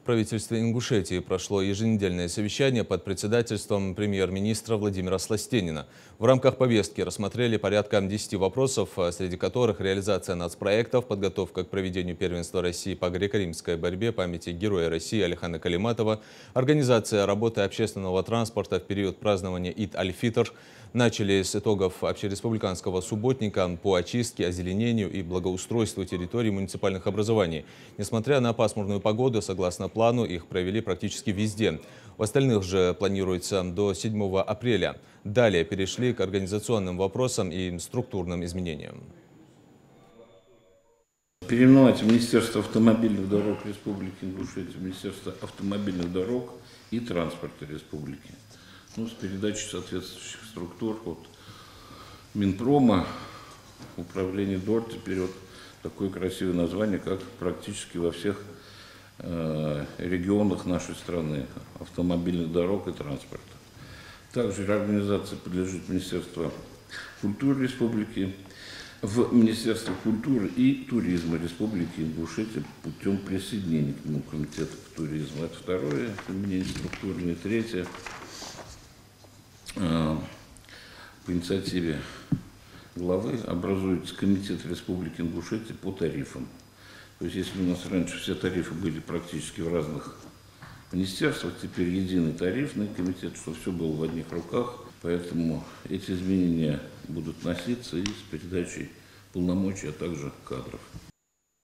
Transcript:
В правительстве Ингушетии прошло еженедельное совещание под председательством премьер-министра Владимира Сластенина. В рамках повестки рассмотрели порядка 10 вопросов, среди которых реализация нацпроектов, подготовка к проведению первенства России по греко-римской борьбе памяти Героя России Алихана Калиматова, организация работы общественного транспорта в период празднования Ид-аль-Фитр. Начали с итогов общереспубликанского субботника по очистке, озеленению и благоустройству территорий муниципальных образований. Несмотря на пасмурную погоду, согласно плану, их провели практически везде. В остальных же планируется до 7 апреля. Далее перешли к организационным вопросам и структурным изменениям. Переименовать Министерство автомобильных дорог Республики Ингушетия в Министерство автомобильных дорог и транспорта Республики. С передачей соответствующих структур от Минпрома, управления ДОР, теперь вот такое красивое название, как практически во всех регионах нашей страны, автомобильных дорог и транспорта. Также реорганизация подлежит Министерству культуры Республики, в Министерство культуры и туризма Республики Ингушетия путем присоединения к нему комитета по туризму. Это второе изменение структурное. Третье. По инициативе главы образуется комитет Республики Ингушетия по тарифам. То есть, если у нас раньше все тарифы были практически в разных министерствах, теперь единый тарифный комитет, чтобы все было в одних руках. Поэтому эти изменения будут носиться и с передачей полномочий, а также кадров.